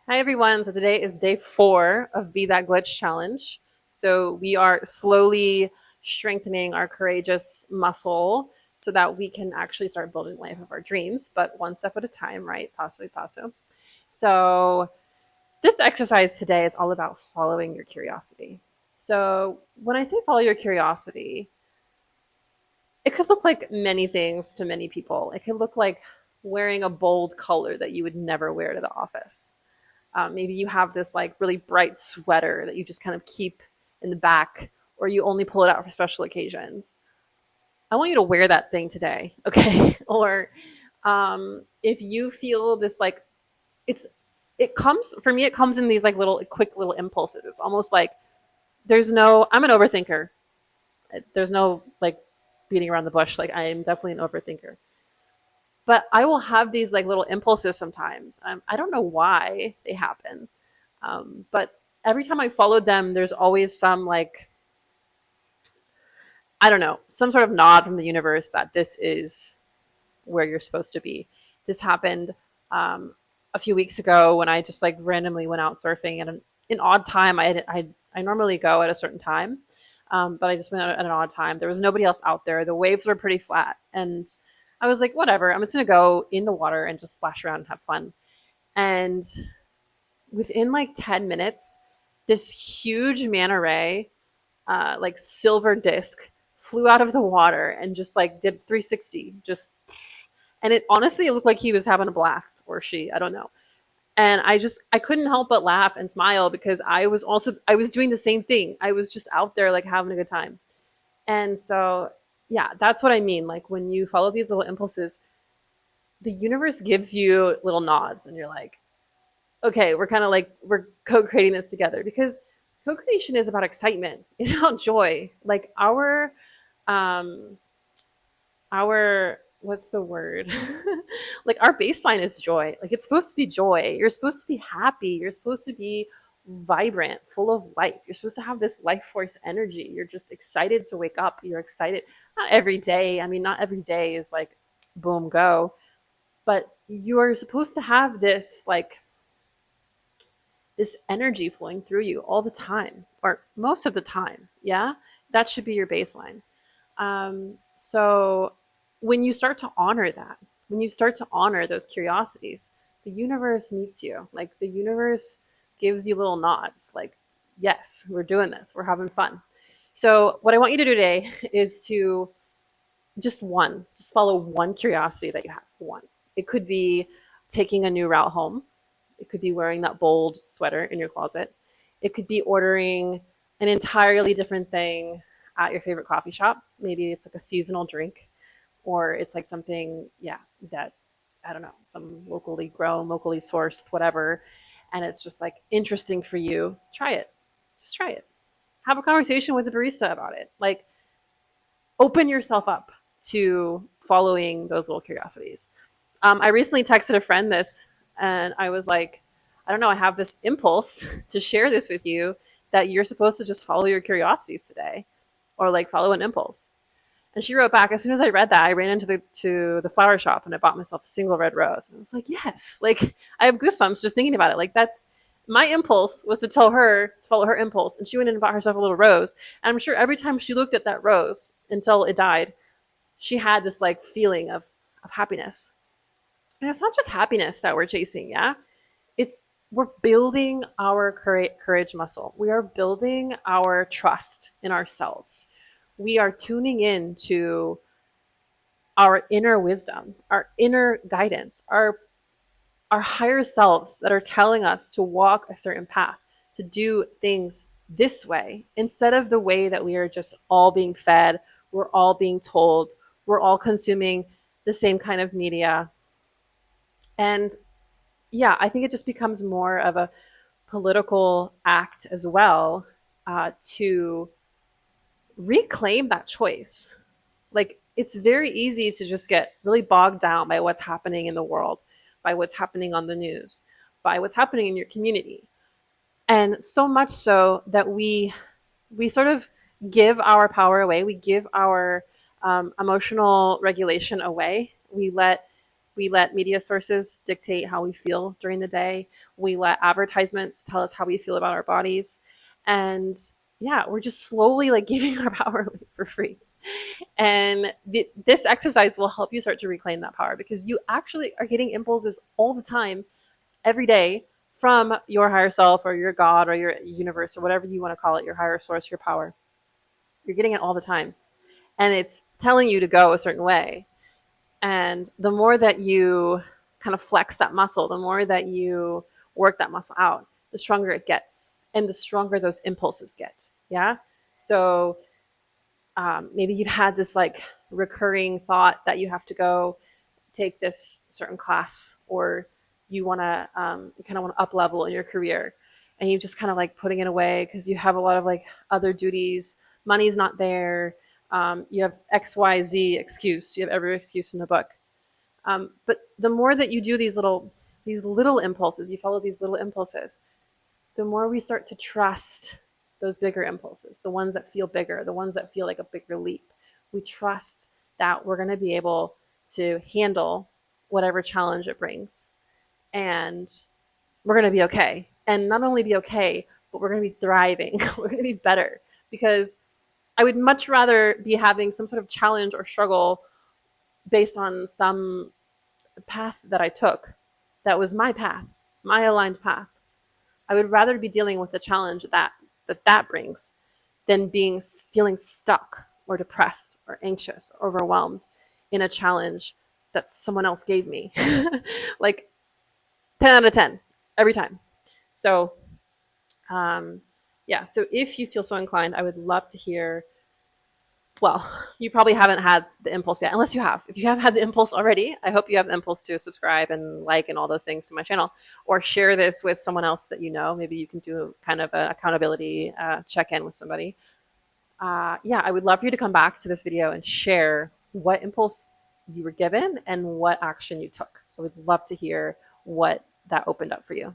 Hi everyone. So today is day 4 of Be That Glitch challenge. So we are slowly strengthening our courageous muscle so that we can actually start building the life of our dreams, but one step at a time, right? Paso y paso. So this exercise today is all about following your curiosity. So when I say follow your curiosity, it could look like many things to many people. It could look like wearing a bold color that you would never wear to the office. Maybe you have this like really bright sweater that you just kind of keep in the back, or you only pull it out for special occasions. I want you to wear that thing today, okay? Or if you feel this like it's it comes for me, it comes in these like little quick little impulses. It's almost like there's no I'm an overthinker. There's no like beating around the bush. Like I am definitely an overthinker. But I will have these like little impulses sometimes. I don't know why they happen. But every time I followed them, there's always some like, I don't know, some sort of nod from the universe that this is where you're supposed to be. This happened um, a few weeks ago when I just like randomly went out surfing at an odd time. I normally go at a certain time, but I just went out at an odd time. There was nobody else out there. The waves were pretty flat, and I was like, whatever. I'm just gonna go in the water and just splash around and have fun. And within like 10 minutes, this huge manta ray, like silver disc, flew out of the water and just like did 360. Just and it honestly it looked like he was having a blast, or she, I don't know. And I couldn't help but laugh and smile because I was doing the same thing. I was just out there like having a good time. And so yeah, that's what I mean. Like when you follow these little impulses, the universe gives you little nods and you're like, okay, we're kind of like we're co-creating this together because co-creation is about excitement. It's about joy. Like um our what's the word? Like our baseline is joy. Like it's supposed to be joy. You're supposed to be happy. You're supposed to be vibrant, full of life. You're supposed to have this life force energy. You're just excited to wake up. You're excited not every day. I mean, not every day is like boom go, but you're supposed to have this energy flowing through you all the time or most of the time. Yeah, that should be your baseline. So when you start to honor that, when you start to honor those curiosities, the universe meets you. Like the universe gives you little nods, like, yes, we're doing this, we're having fun. So, what I want you to do today is to just follow one curiosity that you have. One. It could be taking a new route home. It could be wearing that bold sweater in your closet. It could be ordering an entirely different thing at your favorite coffee shop. Maybe it's like a seasonal drink, or it's like something, yeah, that I don't know, some locally grown, locally sourced, whatever. And it's just like interesting for you. Try it. Just try it. Have a conversation with the barista about it. Like, open yourself up to following those little curiosities. I recently texted a friend this, and I was like, I don't know, I have this impulse to share this with you that you're supposed to just follow your curiosities today, or like follow an impulse. And she wrote back, as soon as I read that, I ran into the flower shop and I bought myself a single red rose. And I was like, yes, like I have goosebumps just thinking about it. Like that's my impulse was to tell her to follow her impulse, and she went in and bought herself a little rose. And I'm sure every time she looked at that rose until it died, she had this like feeling of happiness. And it's not just happiness that we're chasing, yeah? It's we're building our courage muscle. We are building our trust in ourselves. We are tuning in to our inner wisdom, our inner guidance, our higher selves that are telling us to walk a certain path, to do things this way instead of the way that we are just all being fed, we're all being told, we're all consuming the same kind of media. And yeah, I think it just becomes more of a political act as well, to reclaim that choice. Like it's very easy to just get really bogged down by what's happening in the world, by what's happening on the news, by what's happening in your community. And so much so that we sort of give our power away. We give our emotional regulation away. We let We let media sources dictate how we feel during the day. We let advertisements tell us how we feel about our bodies. And yeah, we're just slowly like giving our power away for free. And this exercise will help you start to reclaim that power, because you actually are getting impulses all the time, every day, from your higher self or your God or your universe or whatever you want to call it, your higher source, your power. You're getting it all the time. And it's telling you to go a certain way. And the more that you kind of flex that muscle, the more that you work that muscle out, the stronger it gets and the stronger those impulses get. Yeah. So maybe you've had this like recurring thought that you have to go take this certain class, or you want to you kind of want to up level in your career, and you just kind of like putting it away because you have a lot of like other duties. Money's not there. You have XYZ excuse. You have every excuse in the book. But the more that you do these little impulses, you follow these little impulses, the more we start to trust those bigger impulses, the ones that feel bigger, the ones that feel like a bigger leap. We trust that we're going to be able to handle whatever challenge it brings. And we're going to be okay. And not only be okay, but we're going to be thriving. We're going to be better, because I would much rather be having some sort of challenge or struggle based on some path that I took that was my path, my aligned path. I would rather be dealing with the challenge that brings than feeling stuck or depressed or anxious or overwhelmed in a challenge that someone else gave me. Like 10 out of 10 every time. So, yeah. So if you feel so inclined, I would love to hear. Well, you probably haven't had the impulse yet, unless you have. If you have had the impulse already, I hope you have the impulse to subscribe and like and all those things to my channel, or share this with someone else that you know. Maybe you can do kind of an accountability check in with somebody. Yeah, I would love for you to come back to this video and share what impulse you were given and what action you took. I would love to hear what that opened up for you.